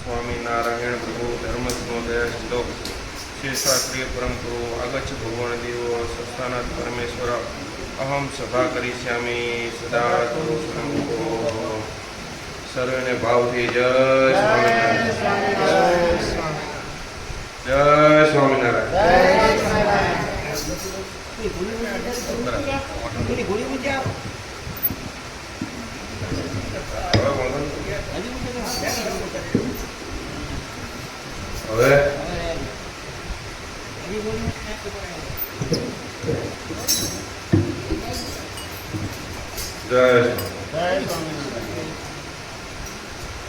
स्वामीनारायण प्रभु धर्मज्ञोदय श्लोक शेषात्रिय परम गुरु आगच्छ भगवान देव संस्थानात् परमेश्वर अहम सभा करिष्यामि सदा सर्वेने भावથી જય સ્વામિનારાયણ જય સ્વામિનારાયણ હવે જય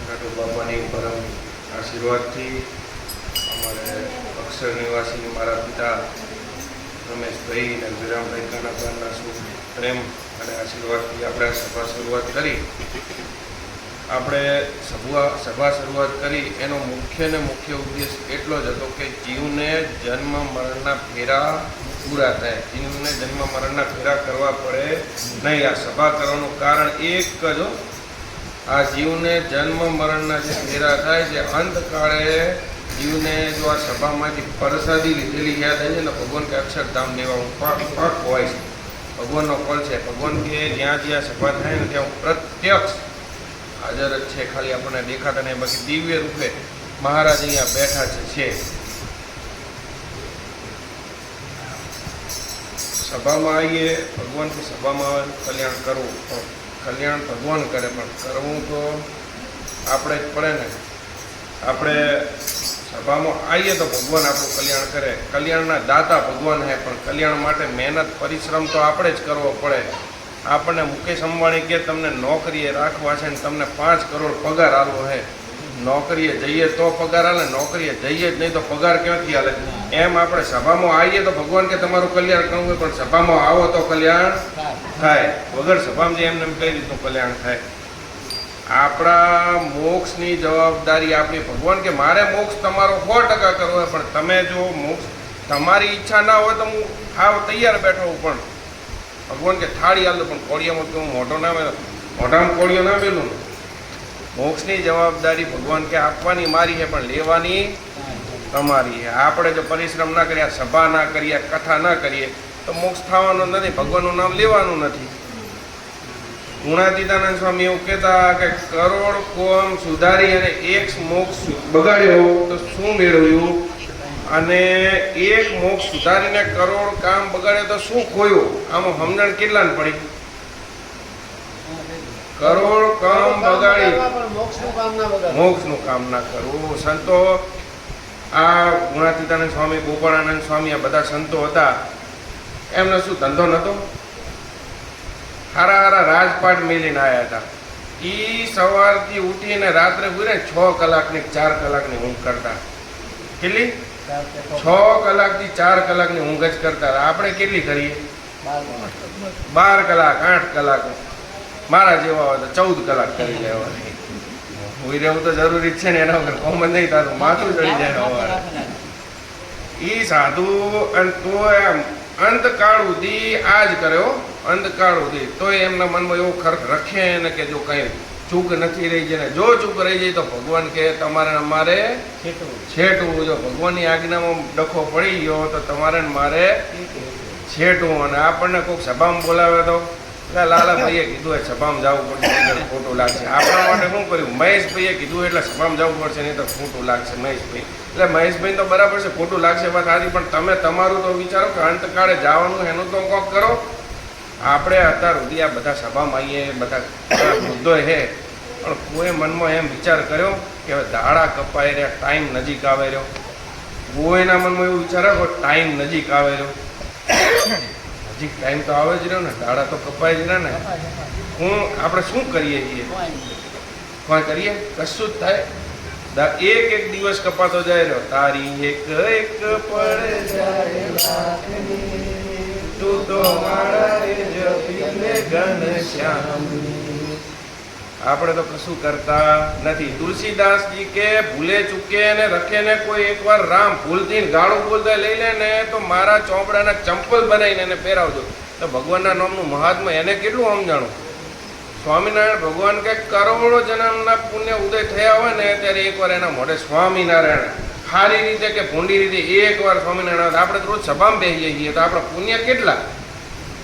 નાટુ બાપાની પરમ આશીર્વાદથી અમારે અક્ષર નિવાસી મારા પિતા રમેશભાઈ અને વિરામભાઈ કાનાભાઈના શુભ પ્રેમ અને આશીર્વાદથી આપણે સભા શરૂઆત કરી. આપણે સભા શરૂઆત કરી એનો મુખ્ય ઉદ્દેશ એટલો જ હતો કે જીવને જન્મ મરણના ફેરા પૂરા થાય, જીવને જન્મ મરણના ફેરા કરવા પડે નહીં. આ સભા કરવાનું કારણ એક જ, આ જીવને જન્મ મરણના જે ફેરા થાય છે અંતકાળે જીવને જો આ સભામાંથી પ્રસાદી લીધેલી યાદ આવી છે ને ભગવાન કે અક્ષરધામ લેવા હું પાક હોય છે. ભગવાનનો કોલ છે. ભગવાન કે જ્યાં જ્યાં સભા થાય ને ત્યાં પ્રત્યક્ષ હાજર જ છે, ખાલી આપણને દેખાતા નહીં. બાકી દિવ્ય રૂપે મહારાજ અહીંયા બેઠા છે. સભામાં આવીએ, ભગવાન કે સભામાં આવે કલ્યાણ કરવું, કલ્યાણ ભગવાન કરે પણ કરવું તો આપણે જ પડે ને. આપણે સભામાં આવીએ તો ભગવાન આપણું કલ્યાણ કરે. કલ્યાણના દાતા ભગવાન હે, પણ કલ્યાણ માટે મહેનત પરિશ્રમ તો આપણે જ કરવો પડે. આપણને મુકેશ અંબાણી કે તમને નોકરીએ રાખવા છે ને તમને 5 કરોડ પગાર આલવો હે, નોકરીએ જઈએ તો પગાર હાલે, નોકરીએ જઈએ જ નહીં તો પગાર ક્યાંથી હાલે. એમ આપણે સભામાં આવીએ તો ભગવાન કે તમારું કલ્યાણ કરવું હોય, પણ સભામાં આવો તો કલ્યાણ થાય. વગર સભામાં એમને કઈ રીતનું કલ્યાણ થાય. આપણા મોક્ષની જવાબદારી આપણી. ભગવાન કે મારે મોક્ષ તમારો 100% કરવો હોય, પણ તમે જો મોક્ષ તમારી ઈચ્છા ના હોય તો હું હાવ તૈયાર બેઠો હું, પણ ભગવાન કે થાળી હાલ પણ કોળિયામાં તો હું મોઢામાં કોળિયો ના મેલું. મોક્ષની જવાબદારી ભગવાન કે આપવાની મારી છે, પણ લેવાની તમારી છે. આપણે જો પરિશ્રમ ના કરીએ, સભા ના કરીએ, કથા ના કરીએ તો મોક્ષ થવાનું નથી, ભગવાનનું નામ લેવાનું નથી. ગુણાતીતાનંદ સ્વામી એવું કહેતા કે કરોડ કોમ સુધારી અને એક મોક્ષ બગાડ્યો તો શું મેળવ્યું, અને એક મોક્ષ સુધારીને કરોડ કામ બગાડે તો શું ખોયું. આમાં સમજણ કેટલાને પડી? કરોડ કામ બગાડી મોક્ષનું કામ ના કરવું. સંતો આ ગુણાતીતાનંદ સ્વામી, ગોપાળાનંદ સ્વામી, આ બધા સંતો હતા. એમને શું ધંધો નહોતો? હારા રાજપાટ મેલીને આવ્યા હતા. એ સવારથી ઉઠીને રાત્રે પૂરે 6 કલાકની 4 કલાકની ઊંઘ કરતા. કેટલી? 6 કલાકથી 4 કલાકની ઊંઘ જ કરતા. આપણે કેટલી કરીએ? 12 કલાક 8 કલાક. મારા જેવા હોય તો 14 કલાક કરી લેવા. હોઈ રહેવું તો જરૂરી જ છે ને, એના વગર કોમ જ નહીં, તારું માથું ચડી જાય. એ સાધુ અને તો એમ અંતકાળ સુધી આ જ કર્યો, અંતકાળ સુધી. તો એમના મનમાં એવો ખર્ચ રખે ને કે જો કંઈ ચૂક નથી રહી જાય ને, જો ચૂક રહી જાય તો ભગવાન કે તમારે અમારે છેટવું. જો ભગવાનની આજ્ઞામાં ડખો પડી ગયો તો તમારે મારે છેટવું. અને આપણને કોઈક સભામાં બોલાવે તો લાલાભાઈએ કીધું એ સભામાં જવું પડશે, ખોટું લાગશે. આપણા માટે શું કર્યું? મહેશભાઈએ કીધું એટલે સભામાં જવું પડશે, નહીં તો ખોટું લાગશે. મહેશભાઈ એટલે મહેશભાઈ તો બરાબર છે, ખોટું લાગશે વાત સારી, પણ તમે તમારું તો વિચારો કે અંતકાળે જવાનું એનું તો કોક કરો. આપણે અત્યાર સુધી આ બધા સભામાં આવીએ, બધા મુદ્દો હે, પણ કોઈ મનમાં એમ વિચાર કર્યો કે હવે દાડા કપાઈ રહ્યા, ટાઈમ નજીક આવે રહ્યો. કોઈના મનમાં એવું વિચારે કે ટાઈમ નજીક આવે રહ્યો. નજીક ટાઈમ તો આવે જ રહ્યો ને, દાડા તો કપાઈ જ રહ્યા ને. આપણે શું કરીએ છીએ? કોઈ કરીએ? કશું જ થાય? એક દિવસ કપાતો જાય રહ્યો. તારી એક પડ જાય તું તો આપણે તો કશું કરતા નથી. તુલસીદાસજી કે ભૂલે ચૂકે ને રખે ને કોઈ એકવાર રામ ભૂલથી ગાળું બોલતા લઈ લે ને તો મારા ચોપડાના ચંપલ બનાવીને એને પહેરાવજો. તો ભગવાનના નામનું મહાત્મા એને કેટલું સમજાણું. સ્વામિનારાયણ ભગવાન કે કરોડો જન્મના પુણ્ય ઉદય થયા હોય ને ત્યારે એકવાર એના મોઢે સ્વામિનારાયણ સારી રીતે કે ભૂંડી રીતે એકવાર સ્વામિનારાયણ આપણે રોજ સભામાં બેસીએ છીએ તો આપણે પુણ્ય કેટલા?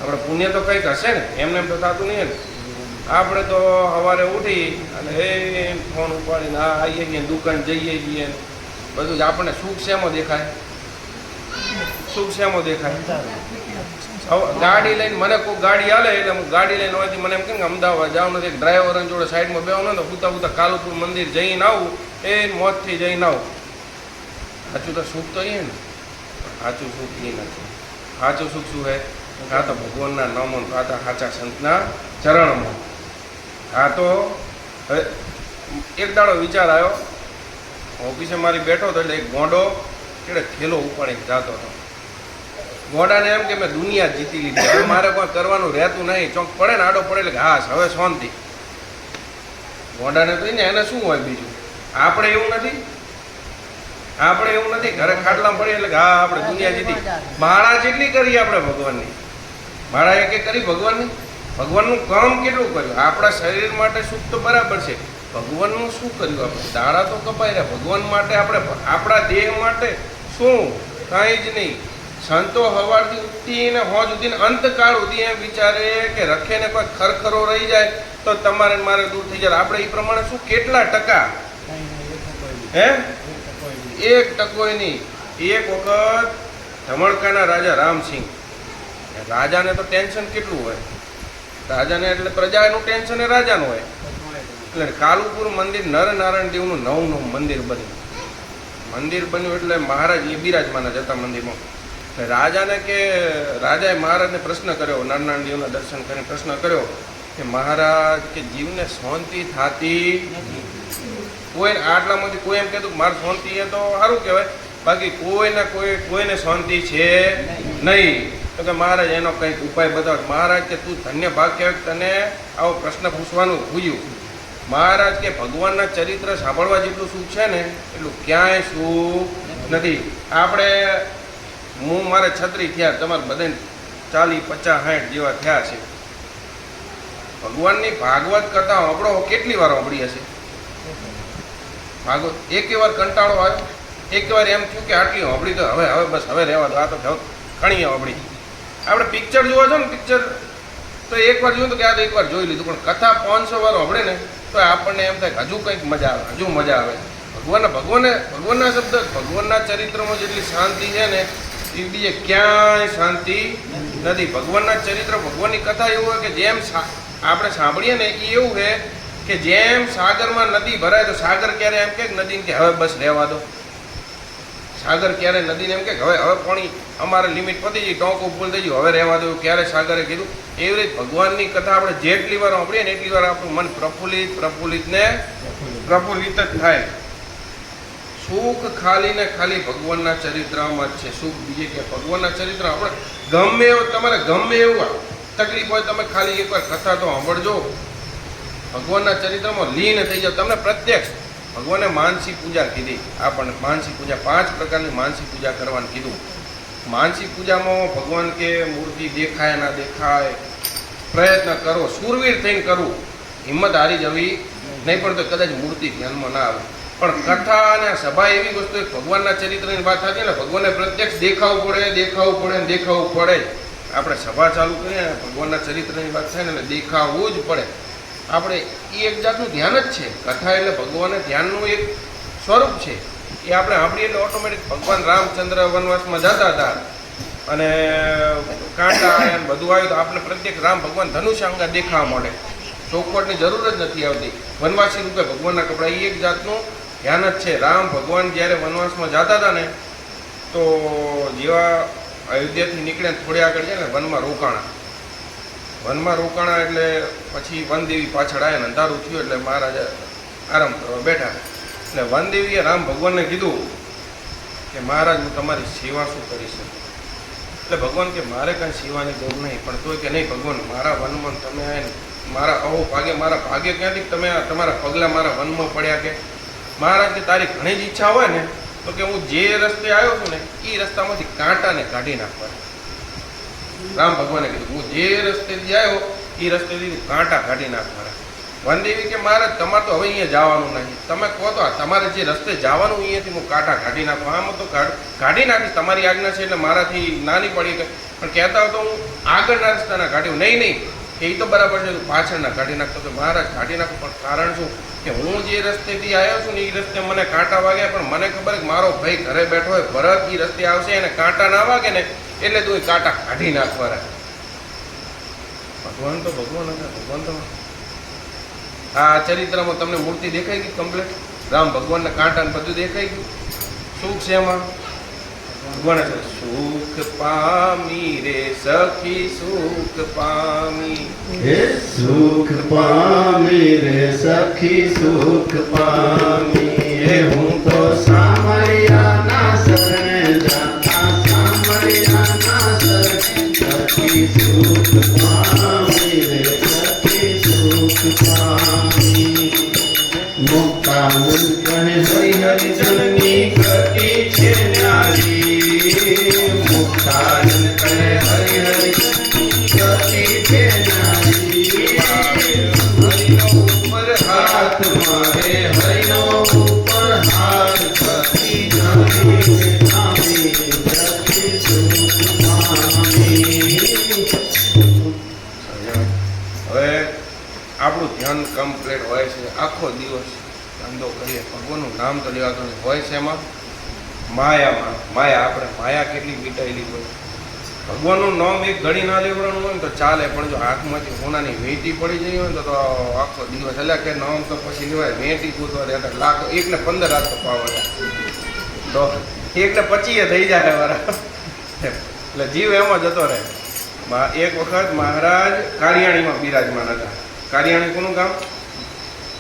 આપણે પુણ્ય તો કંઈક હશે ને, એમને એમ તો થતું નહીં ને. આપણે તો સવારે ઉઠી અને એ ફોન ઉપાડીને આવીએ છીએ, દુકાન જઈએ છીએ, બધું જ આપણને સુખ શેમાં દેખાય? સુખ શેમાં દેખાય? ગાડી લઈને મને કોઈ ગાડી હાલે એટલે હું ગાડી લઈને હોવાથી મને એમ કેમ કે અમદાવાદ જાઉં નથી, ડ્રાઈવર જોડે સાઈડમાં બેવું ને તો પૂતા પૂતા કાલુપુર મંદિર જઈને આવું, એ મોતથી જઈને આવું. સાચું તો સુખ તો એ ને, સાચું સુખ એ નથી. સાચું સુખ શું હે? આ તો ભગવાનના નામમાં, આ તો સાચા સંતના ચરણમાં. આ તો હવે એક દાડો વિચાર આવ્યો, ઓફિસે મારી બેઠો હતો એટલે એક ગોંડો કેડે થેલો ઉપાડીને જતો હતો. ગોડાને એમ કે મેં દુનિયા જીતી લીધી, હવે મારે કોઈ કરવાનું રહેતું નહીં, ચોક પડે ને આડો પડે એટલે હા હવે શાંતિ. ગોડાને તો એને શું હોય બીજું? આપણે એવું નથી, આપણે એવું નથી, ઘરે ખાટલામાં પડીએ એટલે હા આપણે દુનિયા જીતી. માળા જેટલી કરી આપણે ભગવાનની, માળા એક કરી ભગવાનની. ભગવાનનું કામ કેટલું કર્યું? આપણા શરીર માટે સુખ તો બરાબર છે, ભગવાનનું શું કર્યું? આપણે દાડા તો કપાઈ રહ્યા ભગવાન માટે, આપણે આપણા દેહ માટે શું? કાંઈ જ નહીં. સંતો સવારથી ઉઠીને હોજ સુધીને અંતકાળ સુધી એમ વિચારે કે રખે ને કોઈ ખરખરો રહી જાય તો તમારે મારે દૂર થઈ જાય. આપણે એ પ્રમાણે શું કેટલા ટકા? હે? 1% નહીં. એક વખત ધમણકાના રાજા રામસિંહ, રાજાને તો ટેન્શન કેટલું હોય? રાજાને એટલે પ્રજાનું ટેન્શન એ રાજાનું હોય. એટલે કાલુપુર મંદિર નરનારાયણ દેવનું નવું મંદિર બન્યું. મંદિર બન્યું એટલે મહારાજ એ બિરાજમાન જ હતા મંદિરમાં. રાજાને કે રાજાએ મહારાજને પ્રશ્ન કર્યો, નરનારાયણ દેવના દર્શન કરીને પ્રશ્ન કર્યો કે મહારાજ કે જીવને શાંતિ થતી કોઈ આટલામાંથી કોઈ એમ કહેતું મારે શાંતિ એ તો સારું કહેવાય, બાકી કોઈને શાંતિ છે નહીં. તો કે મહારાજ એનો કંઈક ઉપાય બતાવો. મહારાજ કે તું ધન્ય ભાગ કહેવાય, તને આવો પ્રશ્ન પૂછવાનું ભૂલ્યું. મહારાજ કે ભગવાનના ચરિત્ર સાંભળવા જેટલું સુખ છે ને એટલું ક્યાંય સુખ નથી. આપણે મારે 36 થયા, તમારે બધાને 40, 50, 60 જેવા થયા છે. ભગવાનની ભાગવત કથા સાંભળો કેટલી વાર સાંભળી હશે? ભાગવત એક વાર કંટાળો આવ્યો, એક વાર એમ થયું કે આટલી સાંભળી તો હવે બસ હવે રહેવા દો, આ તો ઘણી સાંભળી. આપણે પિક્ચર જોવા છો ને, પિક્ચર તો એકવાર જોયું તો કે આ તો એકવાર જોઈ લીધું, પણ કથા 500 વાર સાંભળે ને તો આપણને એમ થાય હજુ કંઈક મજા આવે, હજુ મજા આવે. ભગવાનના શબ્દ, ભગવાનના ચરિત્રમાં જેટલી શાંતિ છે ને એ બીજે ક્યાંય શાંતિ નથી. ભગવાનના ચરિત્ર, ભગવાનની કથા એવું હોય કે જેમ આપણે સાંભળીએ ને એ એવું છે કે જેમ સાગરમાં નદી ભરાય તો સાગર ક્યારે એમ કે નદીને કે હવે બસ રહેવા દો. સાગર ક્યારે નદીને એમ કે હવે પાણી અમારે લિમિટ પતી ગઈ, ટોંકો ફૂલ થઈ ગયું, હવે રહેવા દો, ક્યારે સાગરે કીધું. એવી રીતે ભગવાનની કથા આપણે જેટલી વાર સાંભળીએ ને એટલી વાર આપણું મન પ્રફુલ્લિત જ થાય. સુખ ખાલી ને ખાલી ભગવાનના ચરિત્રમાં જ છે. સુખ બીજે કે ભગવાનના ચરિત્ર આપણે ગમે એવું, તમારે ગમે એવું તકલીફ હોય તમે ખાલી એકવાર કથા તો સાંભળજો, ભગવાનના ચરિત્રમાં લીન થઈ જાવ. તમને પ્રત્યક્ષ ભગવાને માનસી પૂજા કીધી. આપણને માનસી પૂજા 5 પ્રકારની માનસી પૂજા કરવાનું કીધું. માનસી પૂજામાં ભગવાન કે મૂર્તિ દેખાય ના દેખાય, પ્રયત્ન કરો, શૂરવીર થઈને કરવું, હિંમત હારી જવી નહીં, પણ તો કદાચ મૂર્તિ ધ્યાનમાં ના આવે. પણ કથા અને સભા એવી વસ્તુ, ભગવાનના ચરિત્રની વાત થતી ને, ભગવાનને પ્રત્યક્ષ દેખાવું પડે. આપણે સભા ચાલુ કરીએ ને ભગવાનના ચરિત્રની વાત થાય ને દેખાવું જ પડે. આપણે એ એક જાતનું ધ્યાન જ છે. કથા એટલે ભગવાનને ધ્યાનનું એક સ્વરૂપ છે. એ આપણે સાંભળીએ એટલે ઓટોમેટિક ભગવાન રામચંદ્ર વનવાસમાં જતા હતા અને કાંટા આવ્યા ને બધું આવ્યું તો આપણે પ્રત્યેક રામ ભગવાન ધનુષ્ય અંગા દેખાવા મળે. ચોખવટની જરૂર જ નથી આવતી. વનવાસી રૂપે ભગવાનના કપડા, એ એક જાતનું ધ્યાન જ છે. રામ ભગવાન જ્યારે વનવાસમાં જતા હતા ને તો જેવા અયોધ્યાથી નીકળ્યા થોડી આગળ છે ને વનમાં રોકાણા એટલે પછી વનદેવી પાછળ આવ્યા ને અંધારું થયું એટલે મહારાજા આરામ કરવા બેઠા. એટલે વનદેવીએ રામ ભગવાનને કીધું કે મહારાજ હું તમારી સેવા શું કરી શકું? એટલે ભગવાન કે મારે કાંઈ સેવાની જરૂર નહીં, પણ તોય કે નહીં ભગવાન મારા વનમાં તમે મારા મારા ભાગે ક્યાંથી તમે તમારા પગલાં મારા વનમાં પડ્યા કે? મહારાજ કે તારી ઘણી જ ઈચ્છા હોય ને તો કે હું જે રસ્તે આવ્યો છું ને એ રસ્તામાંથી કાંટાને કાઢી નાખવા. રામ ભગવાને કીધું હું જે રસ્તેથી આવ્યો એ રસ્તેથી કાંટા કાઢી નાખવાના. વનદેવી કે મહારાજ તમારે તો હવે અહીંયા જવાનું નહીં, તમે કહો તો તમારે જે રસ્તે જવાનું અહીંયાથી હું કાંટા કાઢી નાખું. આમાં તો કાઢી નાખીશ, તમારી આજ્ઞા છે એટલે મારાથી નાની પડી ગઈ. પણ કહેતા હોય તો હું આગળના રસ્તાના કાઢ્યું. નહીં એ તો બરાબર છે, પાછળના કાઢી નાખતો તો મહારાજ કાઢી નાખું. પણ કારણ શું કે હું જે રસ્તેથી આવ્યો છું ને એ રસ્તે મને કાંટા વાગ્યા, પણ મને ખબર કે મારો ભાઈ ઘરે બેઠો હોય, ભરત એ રસ્તે આવશે એને કાંટા ના વાગે ને એટલે તું એ કાંટા કાઢી નાખવાના. ભગવાન તો ભગવાન હતા, ભગવાન તો આ ચરિત્રમાં તમને મૂર્તિ દેખાઈ ગઈ કમ્પ્લીટ. રામ ભગવાનના કાંટા બધું દેખાઈ ગયું. સુખ છે એમાં ભગવાન છે. સુખ પામી રે સખી સુખ પામી, હે સુખ પામી રે સખી સુખ પામી. હે હું તો સામરિયાના શરણે જાતા, સામરિયાના શરણે સખી સુખ પામી રે સખી સુખ પામી. મુક્તાનંદ કહે હરિ હરિ જનની ગતિ છે ન્યારી. મુક્તાનંદ કહે હરિ હરિ જનની ગતિ છે ન્યારી. હરિનો ઉપર હાથ મારે, હરિનો ઉપર હાથ થકી જાણી જામી સખી સુખ પામી. હવે આપણું ધ્યાન કમ્પ્લીટ હોય છે. આખો દિવસ ધંધો કરીએ, ભગવાનનું નામ તો લેવાતું નહીં. હોય છે એમાં માયામાં માયા. આપણે માયા કેટલી મીટાયેલી હોય. ભગવાનનું નામ એક ઘડી ના લેવડાનું હોય ને તો ચાલે, પણ જો હાથમાંથી સોનાની વેટી પડી જઈ હોય ને તો આખો દિવસ એટલે કે નામ તો પછી લેવાય. વેટી કૂદવા રહેતા લાખ 1 ને 15 રાત તો પાવા તો 1 ને 25 થઈ જાય મારા. એટલે જીવ એમાં જતો રહે. એક વખત મહારાજ કારિયાણીમાં બિરાજમાન હતા. કારિયાણી કોનું ગામ?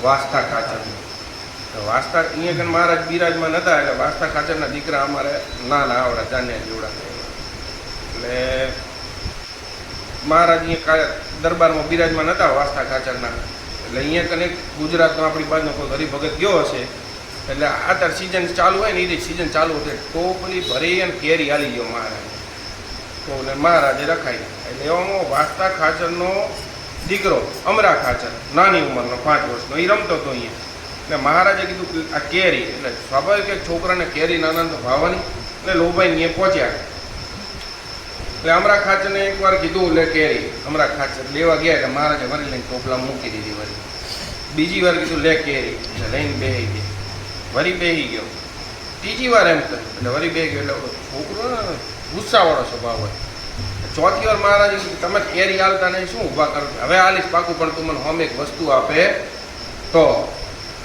વાસ્તા ખાચરનું. વાસ્તા અહીંયા કન મહારાજ બિરાજમાન હતા એટલે વાસ્તા ખાચરના દીકરા અમારે નાના આવડા જાન્યા જેવડા. એટલે મહારાજ અહીંયા દરબારમાં બિરાજમાન હતા વાસ્તા ખાચરના. એટલે અહીંયા કને ગુજરાતનો આપણી બાજુનો કોઈ હરિભગત ગયો હશે એટલે અત્યારે સિઝન ચાલુ હોય ને એ સિઝન ચાલુ હતી. ટોપલી ભરી અને કેરી હાલી ગયો મહારાજ. તો મહારાજે રખાઈ. એટલે એવામાં વાસ્તા ખાચરનો દીકરો અમરા ખાચર નાની ઉંમરનો 5 વર્ષનો એ રમતો હતો અહીંયા. એટલે મહારાજે કીધું કે આ કેરી, એટલે સ્વાભાવિક એક છોકરાને કેરી નાના તો ભાવવાની, એટલે લોભાઈને અહીંયા પહોંચ્યા. એટલે અમરા ખાચરને એકવાર કીધું એટલે કેરી અમરા ખાચર લેવા ગયા એટલે મહારાજે વરી લઈને ટોપલા મૂકી દીધી. વરી બીજી વાર કીધું લે કેરી, એટલે લઈને બેસી ગઈ. વરી બેસી ગયો. ત્રીજી વાર એમ કર્યું એટલે વરી બેસી ગયો. એટલે છોકરો ગુસ્સાવાળો સ્વભાવ હોય. ચોથી વાર મહારાજ તમે કેરી હાલતા નહીં, શું ઊભા કરો? હવે હાલીશ પાકું, પણ તું મને હમ એક વસ્તુ આપે તો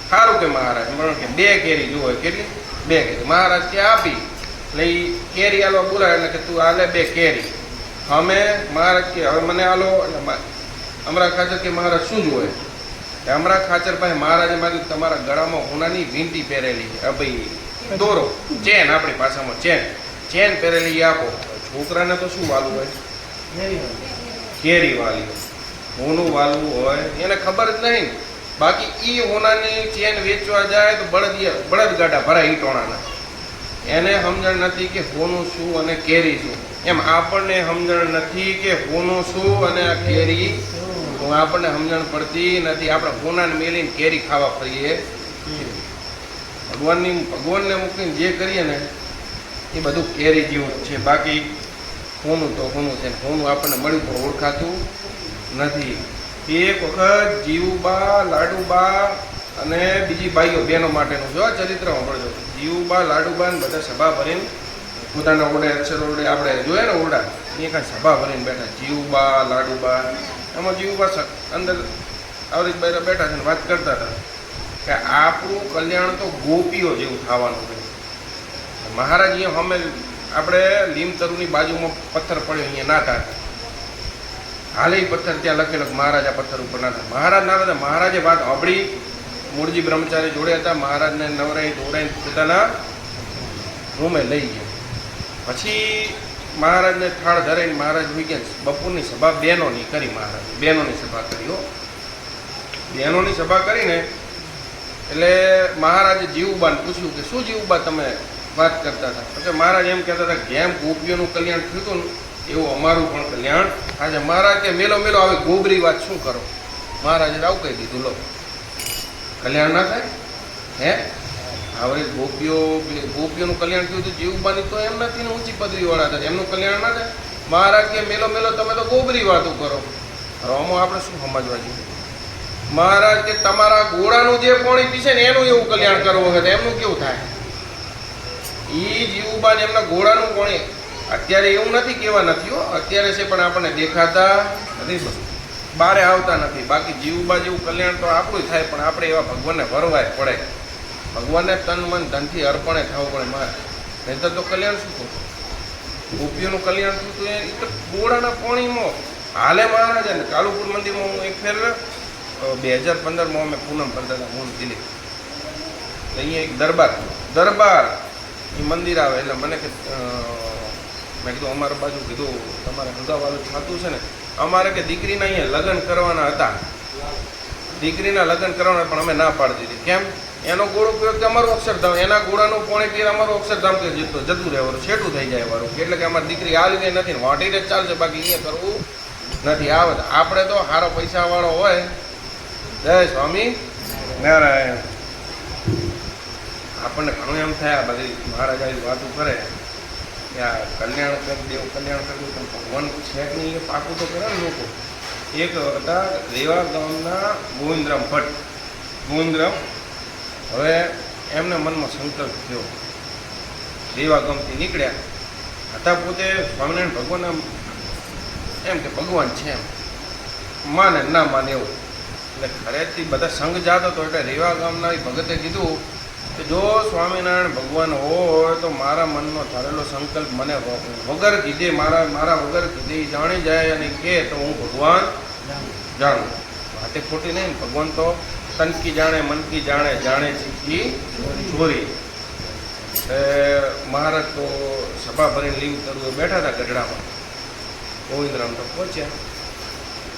સારું. કે મહારાજ મને કે 2 કેરી જુઓ. કેટલી? 2 કેરી. મહારાજ કે આપી. એટલે એ કેરી હાલવા બોલાય એટલે કે તું હાલે 2 કેરી. અમે મહારાજ કે હવે મને હાલો. એટલે અમરા ખાચર કે મહારાજ શું જોવે? અમરા ખાચર પાસે મહારાજે મારી તમારા ગળામાં હોનાની વીંટી પહેરેલી છે. ભાઈ દોરો ચેન, આપણી ભાષામાં ચેન પહેરેલી આપો. છોકરાને તો શું વાલું હોય? કેરી વાલી હોય. હોનું વાલવું હોય એને ખબર જ નહીં. બાકી એ હોનાની ચેન વેચવા જાય તો બળદગાડા ભરાય ઈટોણાના. એને સમજણ નથી કે હોનું શું અને કેરી શું. એમ આપણને સમજણ નથી કે હોનું શું અને આ કેરી આપણને સમજણ પડતી નથી. આપણે હોનાને મેલીને કેરી ખાવા ફરીએ. ભગવાનને મૂકીને જે કરીએ ને એ બધું કેરી જેવું છે. બાકી હોનું તો હોનું છે. હોનું આપણને મળ્યું પણ ઓળખાતું નથી. એક વખત જીવુબા, લાડુબા અને બીજી બાઈઓ બહેનો માટેનું જો ચરિત્ર સાંભળજો. જીવુબા, લાડુબા ને બધા સભા ભરીને પોતાના ઓરડે અક્ષર ઓરડે આપણે જોઈએ ને ઓરડા, એ કાંઈ સભા ભરીને બેઠા. જીવુબા, લાડુબા. એમાં જીવુબા અંદર આવરી બાયરા બેઠા છે ને વાત કરતા હતા કે આપણું કલ્યાણ તો ગોપીઓ જેવું થવાનું છે. મહારાજ અહીંયા અમે આપણે લીમ તરુની બાજુમાં પથ્થર પડ્યો, અહીંયા ના થાય હાલે પથ્થર ત્યાં લખેલો મહારાજા પથ્થર ઉપર ના થાય. મહારાજ ના હતા. મહારાજે વાત સાંભળી. મૂળજી બ્રહ્મચારી જોડે હતા. મહારાજને નવરાઈ દોરાઈને પોતાના રૂમે લઈ ગયા. પછી મહારાજને થાળ ધરાઈને મહારાજ હોઈ ગયા. બપોરની સભા બહેનોની કરી. મહારાજ બહેનોની સભા કરી. બહેનોની સભા કરીને એટલે મહારાજે જીવુબાને પૂછ્યું કે શું જીવુબા તમે વાત કરતા હતા? એટલે મહારાજ એમ કહેતા હતા જેમ ગોપીઓનું કલ્યાણ થયું હતું ને એવું અમારું પણ કલ્યાણ આજે. મહારાજ કે મેલો આવી ગોબરી વાત શું કરો? મહારાજે આવું કહી દીધું, લો કલ્યાણ ના થાય હે? હવે ગોપીઓનું કલ્યાણ થયું હતું, જીવબાની તો એમ નથી ને ઊંચી પદવીવાળા હતા, એમનું કલ્યાણ ના થાય. મહારાજ કે મેલો મેલો તમે તો ગોબરી વાતો કરો. આમાં આપણે શું સમજવા જોઈએ? મહારાજ કે તમારા ગોળાનું જે પાણી પીશે ને એનું એવું કલ્યાણ કરવું હોય તો એમનું કેવું થાય? એ જીવબાને એમના ગોળાનું પાણી અત્યારે એવું નથી કેવા નથી હો, અત્યારે છે પણ આપણને દેખાતા નથી, બારે આવતા નથી. બાકી જીવબા જેવું કલ્યાણ તો આપણું થાય, પણ આપણે એવા ભગવાનને વરવાય પડે, ભગવાનને તન મન ધનથી અર્પણે થવું પડે. મારે નહીંતર તો કલ્યાણ શું થતું? ગોપીઓનું કલ્યાણ થયું હતું એ તો ગોળાના પાણીમાં હાલે. મહારાજે ને કાલુપુર મંદિરમાં હું એક ફેર 2015માં અમે પૂનમ કરતા હું દિલ્હી, અહીંયા એક દરબાર એ મંદિર આવે એટલે મને કે મેં કીધું અમારા બાજુ કીધું તમારે હગાવાળું થતું છે ને, અમારે કે દીકરીના અહીંયા લગ્ન કરવાના હતા, દીકરીના લગ્ન કરવાના, પણ અમે ના પાડી દીધી. કેમ? એનો ગોળો ઉપયોગ કે અમારું અક્ષરધામ, એના ગોળાનું પાણી પીને અમારું અક્ષરધામ કે જતું રહેવાનું, છેટું થઈ જાય વાળું, એટલે કે અમારી દીકરી આવી ગઈ નથી ને વાટીને જ ચાલશે, બાકી અહીંયા કરવું નથી. આવે આપણે તો સારો પૈસાવાળો હોય, જય સ્વામી નારાયણ. આપણને ઘણું એમ થાય આ બધી મહારાજ આવી વાતો કરે કે આ કલ્યાણ કરી દેવ, કલ્યાણ કર્યું, પણ ભગવાન છે કે નહીં એ પાકું તો કરે ને લોકો. એક હતા રેવા ગામના ગોવિંદરામ ભટ્ટ, ગોવિંદરામ. હવે એમને મનમાં સંકલ્પ થયો, રેવા ગામથી નીકળ્યા હતા, પોતે સ્વામિનારાયણ ભગવાન એમ કે ભગવાન છે એમ માને ના માને એવું, એટલે ખરેથી બધા સંઘ જાત હતો. એટલે રેવા ગામના ભગતે કીધું કે જો સ્વામિનારાયણ ભગવાન હોય તો મારા મનનો ધારેલો સંકલ્પ મને વગર કીધે મારા વગર કીધે જાણી જાય અને કહે તો હું ભગવાન જાણું. વાતે ખોટી નહીં, ભગવાન તો તનકી જાણે મનકી જાણે, જાણે ચીકી ચોરી. મહારાજ તો સભા ભરીને લીવ કરવું બેઠા હતા ગઢડામાં. ગોવિંદરામ તો પહોંચ્યા.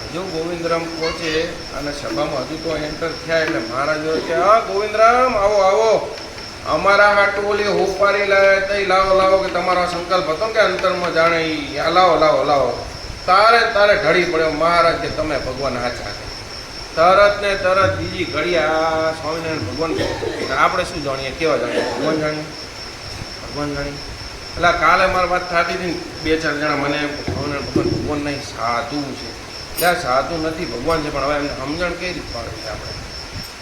હજુ ગોવિંદરામ પહોંચે અને સભામાં હજુ તો એન્ટર થયા એટલે મહારાજ કે હા ગોવિંદરામ આવો આવો, અમારા હાટુ ઓલી હોપારી લાવ્યા તઈ લાવો કે તમારો સંકલ્પ હતો કે અંતરમાં જાણે ઈ લાવો. તારે ઢળી પડ્યો. મહારાજ કે તમે ભગવાન હાચા છે. તરત ને તરત બીજી ઘડી આ સ્વામિનારાયણ ભગવાન. આપણે શું જાણીએ, કેવા જાણીએ? ભગવાન જાણીએ. એટલે કાલે મારી વાત થતી હતી ને 2-4 જણા મને એમ કે સ્વામિનારાયણ ભગવાન નહીં, સાધુ છે. ત્યાં સાધુ નથી, ભગવાન છે. પણ હવે એમને સમજણ કઈ રીતે પાડવી આપણે?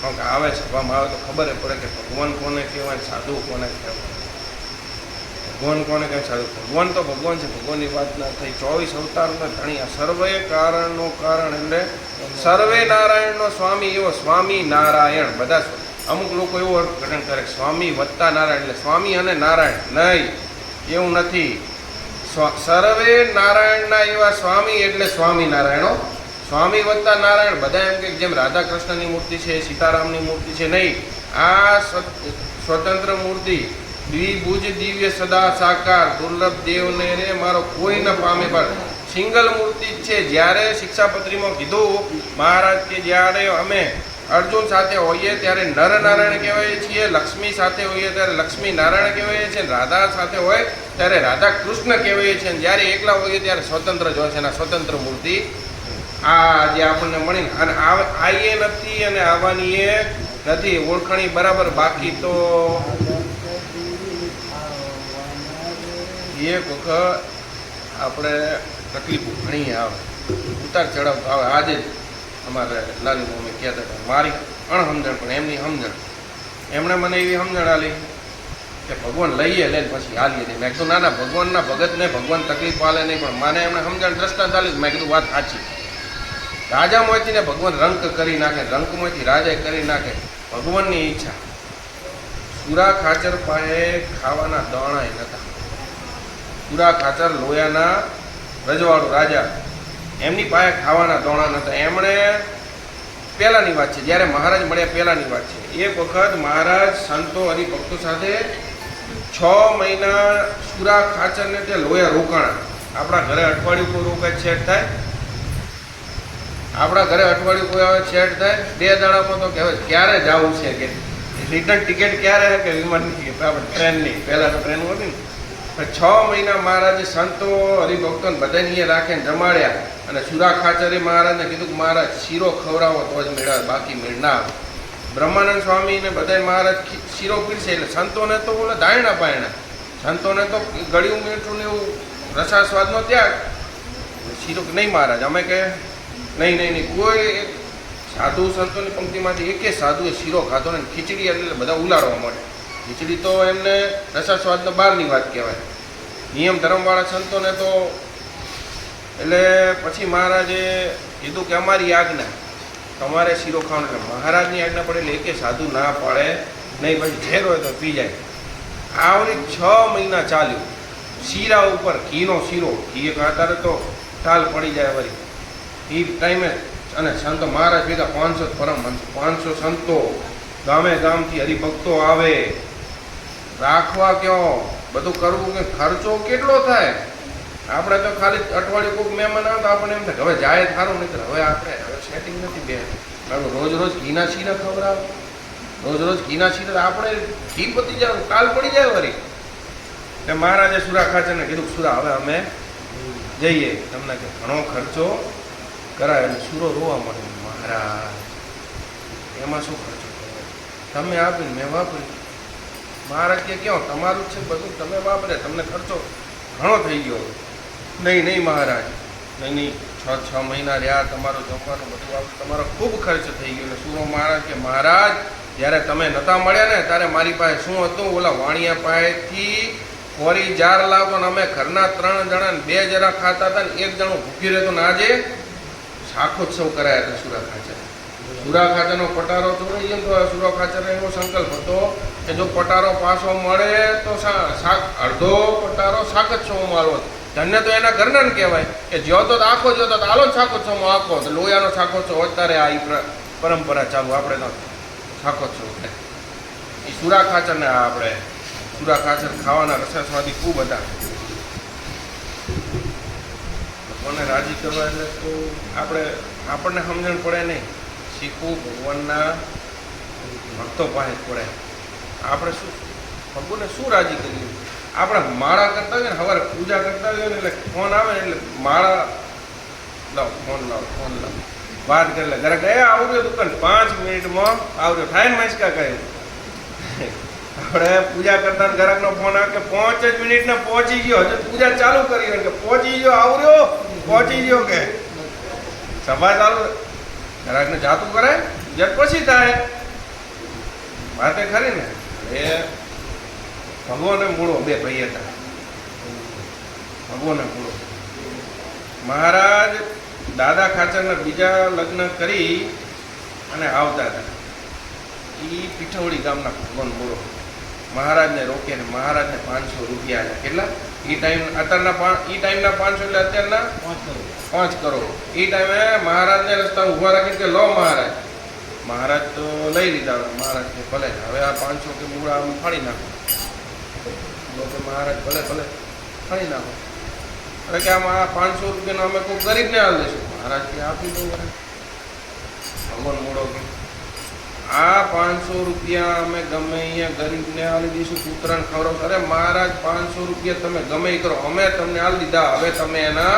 કારણ કે આવે સભામાં આવે તો ખબર પડે કે ભગવાન કોને કહેવાય, સાધુ કોને કહેવાય, ભગવાન કોને કહેવાય. સાધુ ભગવાન તો ભગવાન છે, ભગવાનની વાત ના થઈ. 24 અવતારના ધણી, આ સર્વે કારણનો કારણ એટલે સર્વે નારાયણનો સ્વામી, એવો સ્વામી નારાયણ. બધા અમુક લોકો એવો અર્થઘટન કરે સ્વામી વત્તા નારાયણ એટલે સ્વામી અને નારાયણ. નહીં, એવું નથી. સર્વે નારાયણના એવા સ્વામી એટલે સ્વામિનારાયણો. સ્વામી વત્તા નારાયણ બધા એમ કે જેમ રાધા કૃષ્ણની મૂર્તિ છે, સીતારામની મૂર્તિ છે, નહીં. આ સ્વતંત્ર મૂર્તિ, દ્વિભુજ દિવ્ય સદા સાકાર, દુર્લભ દેવને રે મારો કોઈ ન પામે. પણ સિંગલ મૂર્તિ જ છે. જ્યારે શિક્ષાપત્રીમાં કીધું મહારાજ કે જ્યારે અમે અર્જુન સાથે હોઈએ ત્યારે નર નારાયણ કહેવાય છીએ, લક્ષ્મી સાથે હોઈએ ત્યારે લક્ષ્મી નારાયણ કહેવાય છે, રાધા સાથે હોય ત્યારે રાધા કૃષ્ણ કહેવાય છે, જ્યારે એકલા હોઈએ ત્યારે સ્વતંત્ર જ હોય છે. એના સ્વતંત્ર મૂર્તિ આ જે આપણને મળીને અને આવીએ નથી અને આવવાની એ નથી. ઓળખાણી બરાબર. બાકી તો એક વખત આપણે તકલીફો ઘણી આવે, ઉતાર ચડાવ આવે. આજે જ અમારે લાલી મમ્મી કહેતા હતા, મારી અણસમજણ પણ એમની સમજણ, એમણે મને એવી સમજણ આલી કે ભગવાન લઈએ લે પછી હાલીએ નહીં. મેં કીધું ના ભગવાનના ભગતને ભગવાન તકલીફ આલે નહીં, પણ મને એમણે સમજણ દ્રષ્ટાંત આલી. મેં કીધું વાત સાચી. રાજામાંથી ને ભગવાન રંક કરી નાખે, રંકમાંથી રાજા કરી નાખે, ભગવાનની ઈચ્છા. સુરા ખાચર પાસે ખાવાના દાણાય નહોતા. સુરા ખાચર લોયાના રજવાડું રાજા, એમની પાસે ખાવાના દોણા નહોતા. એમણે પહેલાંની વાત છે, જ્યારે મહારાજ મળ્યા પહેલાંની વાત છે. એક વખત મહારાજ સંતો હરિભક્તો સાથે 6 મહિના સુરા ખાચરને ત્યાં લોયા રોકાણા. આપણા ઘરે અઠવાડિયું કોઈ રોકાય સેટ થાય? આપણા ઘરે અઠવાડિયું કોઈ આવે સેટ થાય? 2 દાડામાં તો કહેવાય ક્યારે જવું છે કે રિટર્ન ટિકિટ ક્યારે કે વિમાનની ટિકિટ, આપણે ટ્રેનની. પહેલાં તો ટ્રેન હતી ને, 6 મહિના મહારાજે સંતો હરિભક્તોને બધાને અહીંયા રાખીને જમાડ્યા અને સુરા ખાચરે મહારાજને કીધું કે મહારાજ શીરો ખવડાવો તો જ મેળા, બાકી મેળ ના આવે. બ્રહ્માનંદ સ્વામીને બધાય મહારાજ શીરો પીરસે એટલે સંતોને તો બોલે દાયણા પાયણા, સંતોને તો ગળ્યું મીઠું ને એવું રસાસ્વાદનો ત્યાગ. શીરો નહીં મહારાજ, અમે કે નહીં કોઈ સાધુ સંતોની પંક્તિમાંથી એકે સાધુએ શીરો ખાધો ને. ખીચડી એટલે બધા ઉલાડવા મળે. ખીચડી તો એમને રસાસ્વાદનો બહારની વાત કહેવાય. નિયમ ધર્મવાળા સંતોને તો એટલે પછી મહારાજે કીધું કે અમારી આજ્ઞા, તમારે શીરો ખાવાનો. એટલે મહારાજની આજ્ઞા પડે એટલે એકે સાધુ ના પાડે નહીં, પછી ઝેર હોય તો પી જાય. આવડી 6 મહિના ચાલ્યું. શીરા ઉપર ઘીનો શીરો, ઘી અત્યારે તો ટાલ પડી જાય વળી એ ટાઈમે. અને સંતો મહારાજ ભેગા 500 પરમહંસ, 500 સંતો, ગામે ગામથી હરિભક્તો આવે. રાખવા ક્યાં, બધું કરવું કે ખર્ચો કેટલો થાય. આપણે તો ખાલી અઠવાડિયું કોઈક મહેમાન આવે તો આપણે એમ થાય હવે જાય સારું, નહીં હવે આપણે હવે સેટિંગ નથી બે. રોજ રોજ ઘીના શીરા ખવડાવે, રોજ ઘીના શીરા, આપણે ઘી પતી જાય, કાલ પડી જાય વળી. એટલે મહારાજે સુરા ખાચરને કીધું સુરા હવે અમે જઈએ, તમને કે ઘણો ખર્ચો કરાય. એટલે સુરો રોવા મળે, મહારાજ એમાં શું ખર્ચો કરાય, તમે આપીને મેં વાપરી. મહારાજ કે ક્યાં તમારું છે બધું, તમે વાપરે, તમને ખર્ચો ઘણો થઈ ગયો. નહીં મહારાજ, નહીં 6 મહિના રહ્યા, તમારું જમવાનું બધું આવ્યું, તમારો ખૂબ ખર્ચ થઈ ગયો. એટલે સુરો મહારાજ કે મહારાજ જ્યારે તમે નહોતા મળ્યા ને ત્યારે મારી પાસે શું હતું, ઓલા વાણિયા પાસેથી કોરી જાર લાવતો ને અમે ઘરના 3 જણા ને 2 જણા ખાતા હતા ને 1 જણું ભૂખ્યું રહેતું ને. આજે શાકોત્સવ કરાયા હતા સુરા ખાચર. સુરા ખાચરનો પટારો ચોરાઈ ગયો તો સુરા ખાચરનો એવો સંકલ્પ હતો કે જો પટારો પાછો મળે તો અડધો પટારો શાકોત્સવમાં આલો. ધન્ય તો એના ઘરના ને કહેવાય કે જ્યોતો તો આખો જ્યોતો તો આલો શાકોત્સવમાં આખો. લોયાનો શાકોત્સવ અત્યારે આ પરંપરા ચાલુ, આપણે તો શાકોત્સવ થાય એ સુરા ખાચરને. આપણે સુરા ખાચર ખાવાના રસાસ્વાદી ખૂબ હતા. ભગવાનને રાજી કરવા એટલે તો આપણને સમજણ પડે નહીં, શીખવું ભગવાનના ભક્તો પાસે પડે. આપણે શું ભગવાનને શું રાજી કરીએ. આપણે માળા કરતા હોય ને, સવારે પૂજા કરતા હોય ને એટલે ફોન આવે ને એટલે માળા ફોન લાવ વાત કરી લે. ઘરે ગયા આવડ્યો દુકાન 5 મિનિટમાં આવડ્યો થાય ને માસ્કા કહ્યું. આપણે પૂજા કરતા ગ્રાહકનો ફોન આવે કે 5 જ મિનિટને પહોંચી ગયો, હજુ પૂજા ચાલુ કરી કે પહોંચી ગયો, આવડ્યો પહોંચી ગયો. કે સભા ચાલુ, ગ્રાહકને જાતું કરે જટ પછી થાય વાતે ખરી ને. એ ભગવાને મૂળો 2 ભાઈ હતા. ભગવાને મૂળો મહારાજ દાદા ખાચરના બીજા લગ્ન કરી અને આવતા હતા. એ પીઠવડી ગામના ભગવાન મૂળો મહારાજને રોકે ને મહારાજને 500 રૂપિયા આપ્યા. કેટલા એ ટાઈમના 500 એટલે અત્યારના 5 કરોડ. એ ટાઈમે મહારાજને રસ્તા ઊભા રાખીને કે લો મહારાજ. મહારાજ તો લઈ લીધા. મહારાજ કે ભલે હવે આ 500 કે મૂળા આમ ફાડી નાખો. મહારાજ ભલે ફાડી નાખો. અરે કે આમાં 500 રૂપિયાનો અમે કોઈ ગરીબને હાલ દઈશું. મહારાજ કે આપી દઉં. ભગવાન મૂળો કે આ 500 રૂપિયા અમે ગમે અહીંયા ગરીબને હાલી દઈશું, કૂતરાને ખવડાવશું. અરે મહારાજ 500 રૂપિયા તમે ગમે એ કરો, અમે તમને હાલ દીધા, હવે તમે એના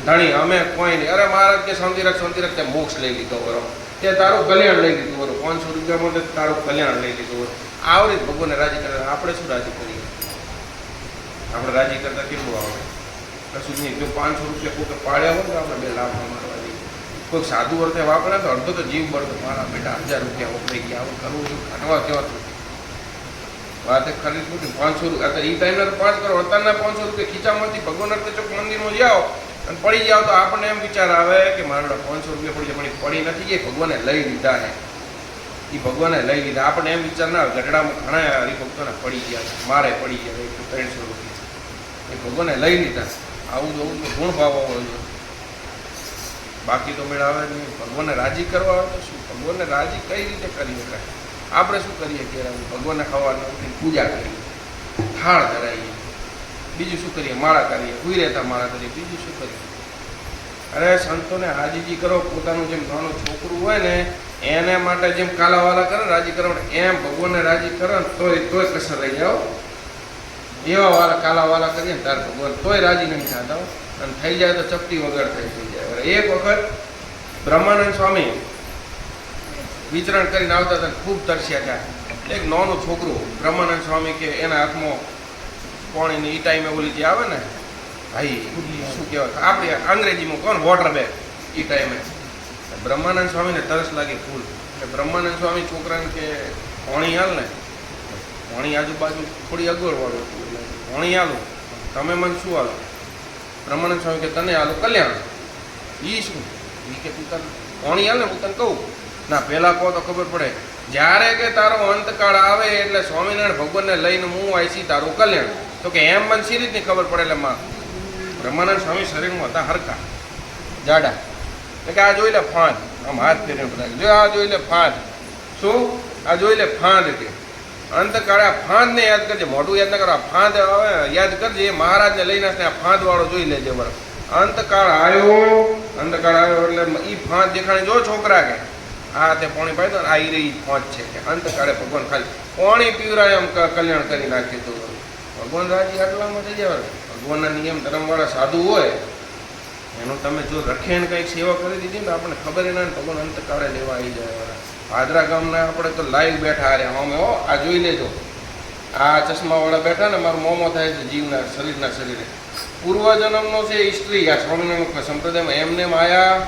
ધણી, અમે કોઈ નહીં. અરે મહારાજ કે શાંતિ રાખ તે મોક્ષ લઈ લીધો બરો, તે તારું કલ્યાણ લઈ લીધું બરો, 500 રૂપિયા માટે તારું કલ્યાણ લઈ લીધું બરો. આવડી ભગવાનને રાજી કરે. આપણે શું રાજી કરીએ? આપણે રાજી કરતા કેટલું આવડે? કશું જ નહીં. જો 500 રૂપિયા કોઈ પાડ્યા હોય તો આપણે 2 લાખ મારવા જઈએ. કોઈક સાધુ અર્થે વાપરે તો અડધો તો જીવ બળતો, મારા બેટા 1000 રૂપિયા વપરાઈ ગયા, આવું કરવું છું ખાટવા કેવા નથી. વાત ખરી નથી. 500 રૂપિયા એ ટાઈમના 5 કરોડ, અત્યારના 500 રૂપિયા ખીચામાંથી ભગવાન અર્થે ચોક મંદિરમાં જાઓ અને પડી જાઓ તો આપણને એમ વિચાર આવે કે મારા 500 રૂપિયા પડી જાય, પણ પડી નથી. એ ભગવાને લઈ લીધા હે, એ ભગવાને લઈ લીધા. આપણને એમ વિચાર ના આવે. ગઢડામાં ઘણા હરિભક્તોને પડી ગયા, મારે પડી ગયા 300 રૂપિયા, એ ભગવાને લઈ લીધા. આવું તો ગુણ ભાવ હોવો જોઈએ, બાકી તો મેળાવે નહીં. ભગવાનને રાજી કરવા આવે તો શું? ભગવાનને રાજી કઈ રીતે કરી શકાય? આપણે શું કરીએ કે ભગવાનને ખાવાનું ઉઠીને પૂજા કરીએ, થાળ ધરાવીએ, બીજું શું કરીએ? માળા કરીએ, હુઈ રહેતા માળા કરીએ, બીજું શું કરીએ? અરે સંતોને હાજીજી કરો. પોતાનું જેમ નાનું છોકરું હોય ને એને માટે જેમ કાલાવાલા કરે રાજી કરો, એમ ભગવાનને રાજી કરો ને તોય કસર રહી જાઓ. એવા વાલા કાલા વાલા કરીએ ને તાર ભગવાન તોય રાજી નહીં થતા હો. અને થઈ જાય તો ચપટી વગર થઈ જાય. એક વખત બ્રહ્માનંદ સ્વામી વિચરણ કરીને આવતા હતા, ખૂબ તરસ્યા હતા. એક નાનું છોકરું બ્રહ્માનંદ સ્વામી કે એના હાથમાં પાણીની એ ટાઈમે ઓલી જે આવે ને ભાઈ શું કહેવાય આપણે અંગ્રેજીમાં કોણ વોટર બેગ એ ટાઈમે બ્રહ્માનંદ સ્વામીને તરસ લાગી ફૂલ. એટલે બ્રહ્માનંદ સ્વામી છોકરાને કે પાણી હાલ ને, પાણી આજુબાજુ થોડી અગવડવાળું હતું, પાણી હાલું તમે મને શું હાલો? બ્રહ્માનંદ સ્વામી કે તને હાલો કલ્યાણ. એ શું? એ કે તું તને પાણી હાલ ને હું તને કહું. ના પહેલાં કહો તો ખબર પડે. જ્યારે કે તારો અંતકાળ આવે એટલે સ્વામિનારાયણ ભગવાનને લઈને હું આવીશી તારું કલ્યાણ. તો કે એમ મને સી રીતની ખબર પડે? એટલે માં બ્રહ્માનંદ સ્વામી શરીરમાં હતા હરકા જાડા. એટલે કે આ જોઈ લે ફાંદ, આમ હાથ ફેરીને બધા જો આ જોઈ લે ફાંદ. શું? આ જોઈ લે ફાંદ. કે અંતકાળે આ ફાંદને યાદ કરજે, મોઢું યાદ ના કરો, આ ફાંદ આવે યાદ કરજે. એ મહારાજને લઈને આ ફાંદ વાળો જોઈ લેજે. બરાબર અંતકાળ આવ્યો એટલે એ ફાંદ દેખાણી જો છોકરા કે આ તે પાણી પાઈ દો ને આ ઈ ફોજ છે કે અંતકાળે ભગવાન ખાલી પાણી પીવરાય એમ કલ્યાણ કરી નાખ્યું હતું. ભગવાન રાજી આટલામાં થઈ જાય. ભગવાનના નિયમ ધર્મવાળા સાધુ હોય એનું તમે જો રખે ને કંઈક સેવા કરી દીધી ને તો આપણને ખબર ના ને ભગવાન અંતકાળે લેવા આવી જાય. ભાદરા ગામના આપણે તો લાઈવ બેઠા રહ્યા અમે હો. આ જોઈ લેજો, આ ચશ્માવાળા બેઠા ને મારું મોમો થાય છે જીવના શરીરે. પૂર્વજન્મનો છે હિસ્ટ્રી. આ સ્વામિનારાયણ સંપ્રદાયમાં એમને આયા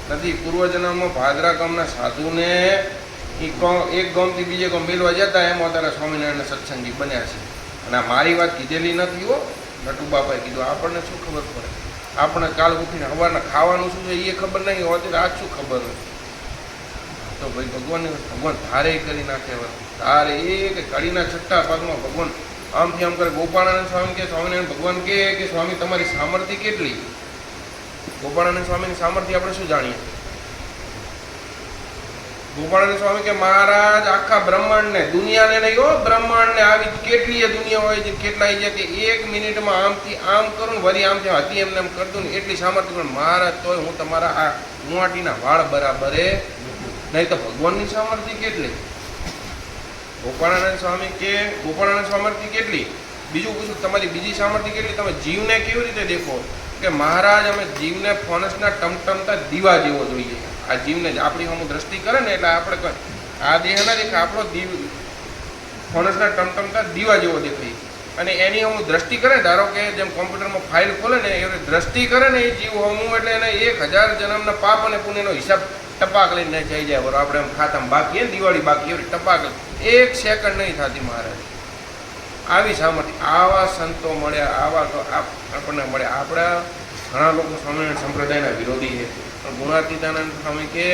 નથી. પૂર્વજન્મમાં ભાદરા ગામના સાધુને એક ગામથી બીજે ગામ મેળવા જતા એમ અત્યારે સ્વામિનારાયણના સત્સંગી બન્યા છે. અને આ મારી વાત કીધેલી નથી હો, નટુ બાપાએ કીધું. આપણને શું ખબર પડે? આપણે કાલ ઉઠીને સવારના ખાવાનું શું છે એ ખબર નહીં હોતી, આજ શું ખબર હોય? તો ભાઈ ભગવાન ધારે કરી નાખે. ધારે એક કડીના છઠ્ઠા ભાગમાં ભગવાન આમથી આમ કરે. ગોપાળાનંદ સ્વામી કે સ્વામિનારાયણ ભગવાન કે સ્વામી તમારી સામર્થ્ય કેટલી? ગોપાળાનંદ સ્વામીની સામર્થ્ય આપણે શું જાણીએ? ગોપાળાનંદ સ્વામી કે મહારાજ આખા બ્રહ્માંડને, દુનિયાને નહીં હો, બ્રહ્માંડને આવી કેટલી દુનિયા હોય છે, કેટલાય છે કે 1 મિનિટમાં આમથી આમ કરું વળી આમથી હતી એમને એમ કરતું ને એટલી સામર્થ્ય. પણ મહારાજ તોય હું તમારા આ કુંવાટીના વાળ બરાબરે નહીં. તો ભગવાનની સામર્થ્ય કેટલી? ગોપાળાનંદ સ્વામી કે ગોપાળાનંદ સામર્થ્ય કેટલી? બીજું પૂછું તમારી બીજી સામર્થ્ય કેટલી? તમે જીવને કેવી રીતે દેખો? કે મહારાજ અમે જીવને ફોનસના ટમટમતા દીવા જેવો જોઈએ. આ જીવને જ આપણી સામે દ્રષ્ટિ કરે ને એટલે આપણે આ દેહ ના દેખાય, આપણો દીવ ફોનસના ટમટમતા દીવા જેવો દેખાય. અને એની સામે દ્રષ્ટિ કરે, ધારો કે જેમ કોમ્પ્યુટરમાં ફાઇલ ખોલે ને એવી દ્રષ્ટિ કરે ને એ જીવ સામું એટલે એને 1000 જન્મના પાપ અને પુણ્યનો હિસાબ ટપાક લઈને થઈ જાય. બરોબર આપણે એમ ખાતામાં બાકી ને દિવાળી બાકી એવી ટપાક 1 સેકન્ડ નહીં થતી. મહારાજ આવી સામર્થ્ય, આવા સંતો મળ્યા, આવા તો આપણને મળ્યા. આપણા ઘણા લોકો સ્વામિનારાયણ સંપ્રદાયના વિરોધી છે, પણ ગુણાતીતાનંદ સ્વામી કે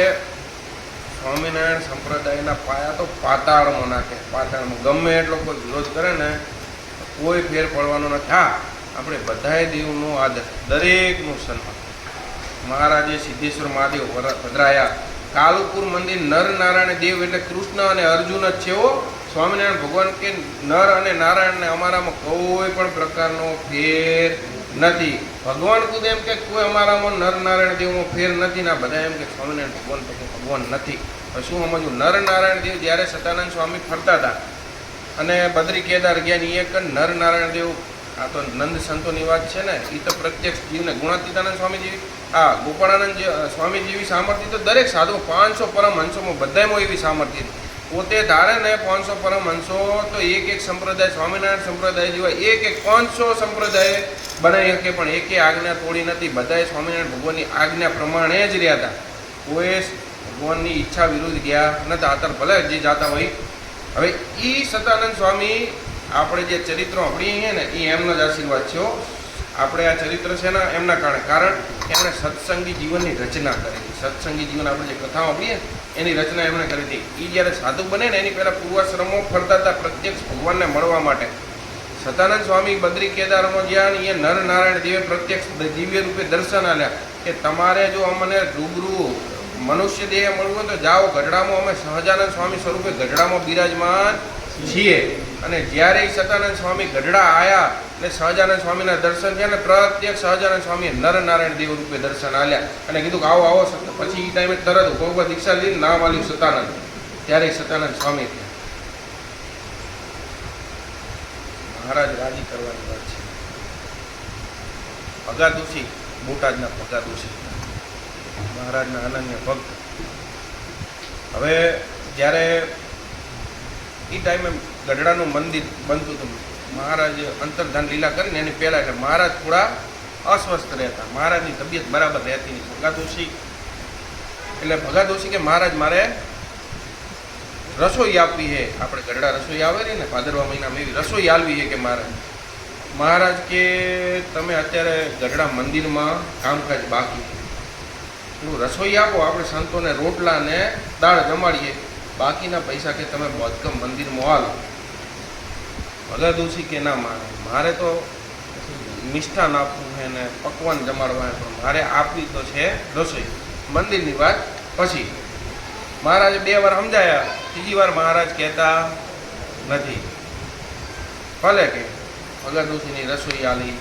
સ્વામિનારાયણ સંપ્રદાયના પાયા તો પાતાળમાં નાખે. પાતાળમાં ગમે એટલો કોઈ વિરોધ કરે ને કોઈ ફેર પડવાનો નથી. હા, આપણે બધાએ દેવનો આદર, દરેકનું સન્માન. મહારાજે સિદ્ધેશ્વર મહાદેવ પધરાયા. કાલુપુર મંદિર નર નારાયણ દેવ એટલે કૃષ્ણ અને અર્જુન જ છે. સ્વામિનારાયણ ભગવાન કે નર અને નારાયણને અમારામાં કોઈ પણ પ્રકારનો ફેર નથી. ભગવાન ખુદ એમ કે કોઈ અમારામાં નર નારાયણ દેવમાં ફેર નથી. ના બધા એમ કે સ્વામિનારાયણ ભગવાન તો ભગવાન નથી. શું સમજવું? નર નારાયણ દેવ જ્યારે સતાનંદ સ્વામી ફરતા હતા અને બદ્રી કેદાર ગયા ની એક નર નારાયણ દેવ, આ તો નંદ સંતોની વાત છે ને, એ તો પ્રત્યક્ષ જીવને ગુણાતીતાનંદ સ્વામી જેવી, આ ગોપાળાનંદ સ્વામી જેવી સામર્થ્ય તો દરેક સાધુ 500 પરમહંસોમાં બધામાં એવી સામર્થ્ય. પોતે ધારે ને 500 પરમહંસો તો એક સંપ્રદાય સ્વામિનારાયણ સંપ્રદાય જેવા એક 500 સંપ્રદાય બનાવી શકે, પણ એકે આજ્ઞા તોડી નથી. બધાએ સ્વામિનારાયણ ભગવાનની આજ્ઞા પ્રમાણે જ રહ્યા હતા. કોઈ ભગવાનની ઈચ્છા વિરુદ્ધ ગયા નતા. અત્યારે ભલે જે જાતા હોય. હવે એ સતાનંદ સ્વામી આપણે જે ચરિત્રો આપણીએ ને એ એમનો જ આશીર્વાદ છે. આપણે આ ચરિત્ર છે ને એમના કારણે, કારણ કે એમણે સત્સંગી જીવનની રચના કરી હતી. સત્સંગી જીવન આપણે જે કથાઓ આપીએ એની રચના એમણે કરી હતી. એ જ્યારે સાધુ બને ને એની પહેલાં પૂર્વાશ્રમો ફરતા હતા પ્રત્યક્ષ ભગવાનને મળવા માટે. સતાનંદ સ્વામી બદ્રી કેદારમાં ગયા ને એ નર નારાયણ દેવે પ્રત્યક્ષ દિવ્ય રૂપે દર્શન આલ્યા કે તમારે જો અમને રૂબરૂ મનુષ્ય દેહ મળવું હોય તો જાઓ ગઢડામાં, અમે સહજાનંદ સ્વામી સ્વરૂપે ગઢડામાં બિરાજમાન છીએ. અને જ્યારે સતાનંદ સ્વામી ગઢડા આવ્યા એટલે સહજાનંદ સ્વામીના દર્શન થયા ને પ્રત્યક્ષ સહજાનંદ સ્વામીએ નર નારાયણ દેવ રૂપે દર્શન આલ્યા અને કીધું કે આવો આવો. પછી એ ટાઈમે તરત ભગવત દીક્ષા લઈને નામ આલ્યું સતાનંદ. ત્યારે સતાનંદ સ્વામી થયા. મહારાજ રાજી કરવાની વાત છે. ભગાદુષી, બોટાદના ભગાદુષી મહારાજના અનન્ય ભક્ત. હવે જ્યારે એ ટાઈમે ગઢડાનું મંદિર બનતું હતું, મહારાજ અંતર્ધાન લીલા કરીને એની પહેલાં એટલે મહારાજ થોડા અસ્વસ્થ રહેતા, મહારાજની તબિયત બરાબર રહેતી નહીં. ભગાદોશી એટલે ભગાદોશી કે મહારાજ મારે રસોઈ આપવી છે, આપણે ગઢડા રસોઈ આવે ને ભાદરવા મહિનામાં એવી રસોઈ આલવી છે કે મહારાજ કે તમે અત્યારે ગઢડા મંદિરમાં કામકાજ બાકી છે, એટલું રસોઈ આપો, આપણે સંતોને રોટલા ને દાળ જમાડીએ, બાકીના પૈસા કે તમે બોધકમ મંદિરમાં આલો. ભગાદોશી કે ના મારે તો મિષ્ટાન આપવું છે ને પકવાન જમાડવા છે, પણ મારે આપવી તો છે રસોઈ. મંદિરની વાત પછી મહારાજે 2 વાર સમજાયા, ત્રીજી વાર મહારાજ કહેતા નથી. ભલે કે ભગાદોશીની રસોઈ આલી,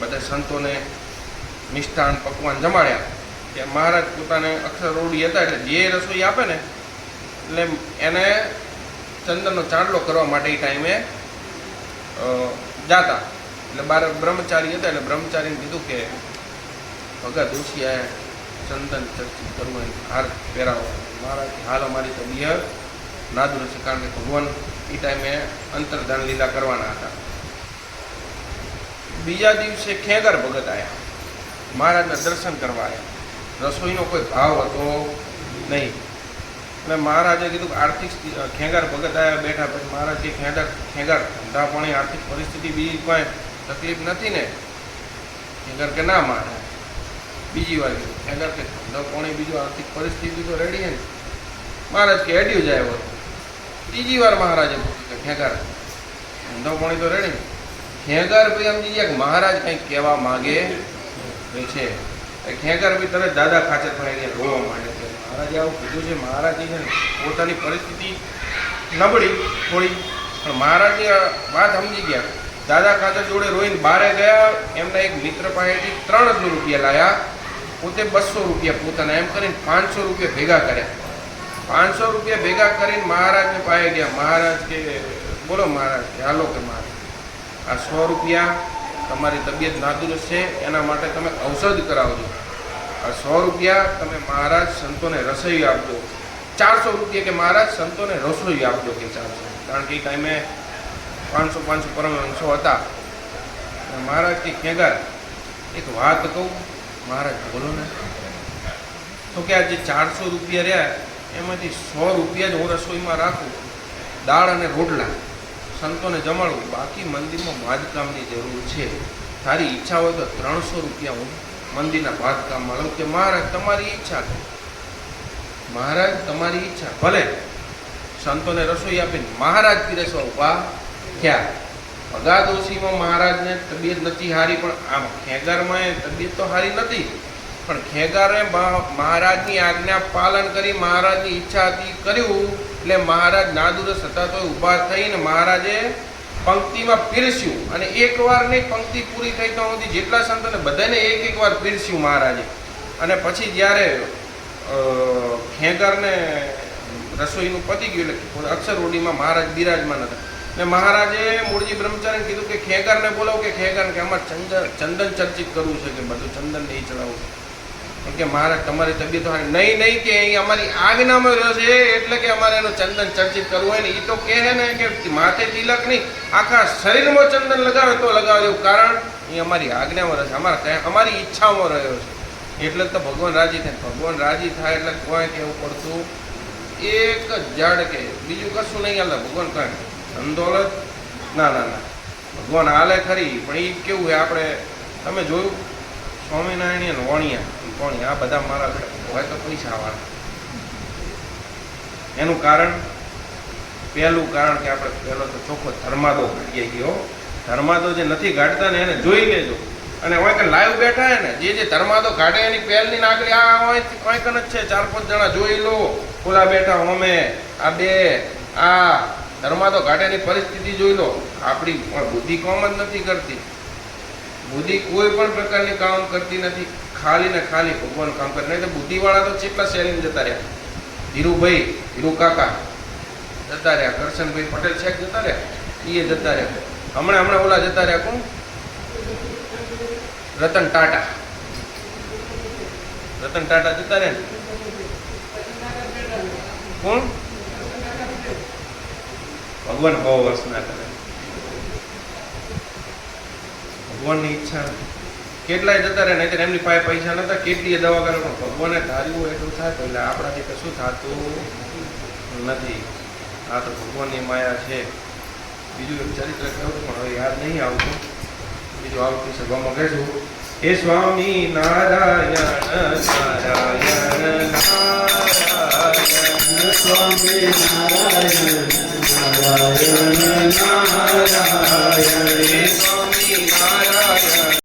બધા સંતોને મિષ્ટાન પકવાન જમાડ્યા. કે મહારાજ પોતાને અક્ષરોડી હતા એટલે જે રસોઈ આપે ને એટલે એને ચંદનનો ચાંદલો કરવા માટે એ ટાઈમે જાતા. એટલે બાર બ્રહ્મચારી હતા એટલે બ્રહ્મચારીને કીધું કે ભગાદોશીએ ચંદન ચર્ચિત કરવું, હાર પહેરાવો. મહારાજ હાલ અમારી તબિયત નાદુર છે, કારણ કે ભગવાન એ ટાઈમે અંતર્ધાન લીલા કરવાના હતા. બીજા દિવસે ખેંગાર ભગત આવ્યા, મહારાજના દર્શન કરવા આવ્યા. રસોઈનો કોઈ ભાવ હતો નહીં. એટલે મહારાજે કીધું કે આર્થિક ખેંગાર ભગત આવ્યા બેઠા, પછી મહારાજ કે ખેંગાર ધંધા પાણી આર્થિક પરિસ્થિતિ બીજી કોઈ તકલીફ નથી ને? ખેંગાર કે ના મહારાજ. બીજી વાર કીધું ખેંગાર કે ધંધા પાણી બીજું આર્થિક પરિસ્થિતિ તો રેડી છે ને? મહારાજ કે હેડ્યું જાય હોય. ત્રીજી વાર મહારાજે પૂછ્યું કે ખેંગાર ધંધા પાણી તો રેડી ને? ખેંગાર ભાઈ સમજી ગયા કે મહારાજ કંઈક કહેવા માગે છે. ખેંગાર ભાઈ તરત દાદા ખાચર પડી ગયા, રોવા માંડે છે. મહારાજે આવું કીધું છે. મહારાજ છે ને પોતાની પરિસ્થિતિ નબળી થોડી, પણ મહારાજની વાત સમજી ગયા. દાદા ખાચર જોડે રોઈને બહાર ગયા. એમના એક મિત્ર પાસેથી 300 રૂપિયા લાયા, પોતે 200 રૂપિયા પોતાના, એમ કરીને 500 રૂપિયા ભેગા કર્યા. 500 રૂપિયા ભેગા કરીને મહારાજને પાસે ગયા. મહારાજ કે બોલો મહારાજ કે હાલો કે મહારાજ આ 100 રૂપિયા તમારી તબિયત નાદુરસ્ત છે એના માટે તમે ઔષધ કરાવજો. આ 100 રૂપિયા તમે મહારાજ સંતોને રસોઈ આપજો. 400 રૂપિયા કે મહારાજ સંતોને રસોઈ આપજો કે ચાલશે, કારણ કે એ ટાઈમે 500 પરમહંસો હતા. મહારાજ કે ખેંગાર એક વાત કહું? મહારાજ બોલો ને. તો કે આ જે 400 રૂપિયા રહ્યા એમાંથી 100 રૂપિયા જ હું રસોઈમાં રાખું, દાળ અને રોટલા સંતોને જમાડું, બાકી મંદિરમાં બાંધકામની જરૂર છે. તારી ઈચ્છા હોય તો 300 રૂપિયા હું મંદિરના બાંધકામમાં લઉં. કે મહારાજ તમારી ઈચ્છા. મહારાજ તમારી ઈચ્છા. ભલે. સંતોને રસોઈ આપીને મહારાજ પીરસવા ઊભા થયા. ભગાદોશીમાં મહારાજને તબિયત નથી સારી, પણ આમ ખેંગારમાં તબિયત તો સારી નથી, પણ ખેંગારે મહારાજની આજ્ઞા પાલન કરી, મહારાજની ઈચ્છા હતી કર્યું. એટલે મહારાજ નાદુરસ્ત હતા તો ઊભા થઈને મહારાજે પંક્તિમાં પીરસ્યું. અને એકવાર નહીં, પંક્તિ પૂરી થઈ તો સુધી જેટલા સંતોને બધાને એક વાર પીરસ્યું મહારાજે. અને પછી જ્યારે ખેંગારને રસોઈનું પતી ગયું એટલે અક્ષરઓડીમાં મહારાજ બિરાજમાન હતા. ને મહારાજે મૂળજી બ્રહ્મચારીને કીધું કે ખેંગારને બોલાવો. કે ખેંગાર કે અમારે ચંદન ચર્ચિત કરવું છે, કે બધું ચંદન નહીં ચડાવવું. પણ કે મહારાજ તમારી તબિયત નહીં કે અહીં અમારી આજ્ઞામાં રહ્યો છે એટલે કે અમારે એનું ચંદન ચર્ચિત કરવું હોય ને. એ તો કહે ને કે માથે તિલક નહીં, આખા શરીરમાં ચંદન લગાવે તો લગાવે એવું, કારણ એ અમારી આજ્ઞામાં રહે છે, અમારી ઈચ્છામાં રહ્યો છે. એટલે તો ભગવાન રાજી થાય. ભગવાન રાજી થાય એટલે કોઈ કહેવું પડતું એક ઝાડ કે બીજું કશું નહીં હાલે. ભગવાન કાંઈ ધનદોલત ના ભગવાન હાલે ખરી, પણ એ કેવું હોય આપણે તમે જોયું સ્વામિનારાયણ વણિયા કોણી આ બધા મારા હોય તો પૈસા વાળા. એનું કારણ પહેલું કારણ કે આપણે પહેલો તો ચોખ્ખો ધર્માદો ઘાટી ગયો. ધર્માદો જે નથી ગાઢતા ને એને જોઈ લેજો. અને હોય કે લાઈવ બેઠા હે ને જે ધર્માદો કાઢે એની પહેલની નાગરી આ હોય કંઈક જ છે. 4-5 જણા જોઈ લો, ખુલ્લા બેઠા હોમે આ બે આ ધર્માદો કાઢેની પરિસ્થિતિ જોઈ લો. આપણી બુદ્ધિ કામ જ નથી કરતી. બુદ્ધિ કોઈ પણ પ્રકારની કામ કરતી નથી, ખાલી ને ખાલી ભગવાન કામ કરે. નહીં તો બુદ્ધિવાળા તો કેટલા શેરીને જતા રહ્યા. ધીરુ કાકા જતા રહ્યા, કરશનભાઈ પટેલ શેખ જતા રહ્યા, એ જતા રહ્યા. હમણાં ઓલા જતા રહ્યા કોણ? રતન ટાટા. રતન ટાટા જતા રહ્યા ને? કોણ? ભગવાન 100 વર્ષ ના કરે. ભગવાનની ઈચ્છા નથી. કેટલાય જતા રહે, નહીં એમની પાસે પૈસા નતા, કેટલીય દવા કરે, પણ ભગવાને ધાર્યું એટલું થાય. એટલે આપણાથી કશું થતું નથી. આ તો ભગવાનની માયા છે. બીજું એક ચરિત્ર કહું પણ હવે યાદ નહીં આવતું. બીજું આવતી સભામાં કહેશું. હે સ્વામી નારાયણ નારાયણ નારાયણ સ્વામી નારાયણ નારાયણ નારાયણ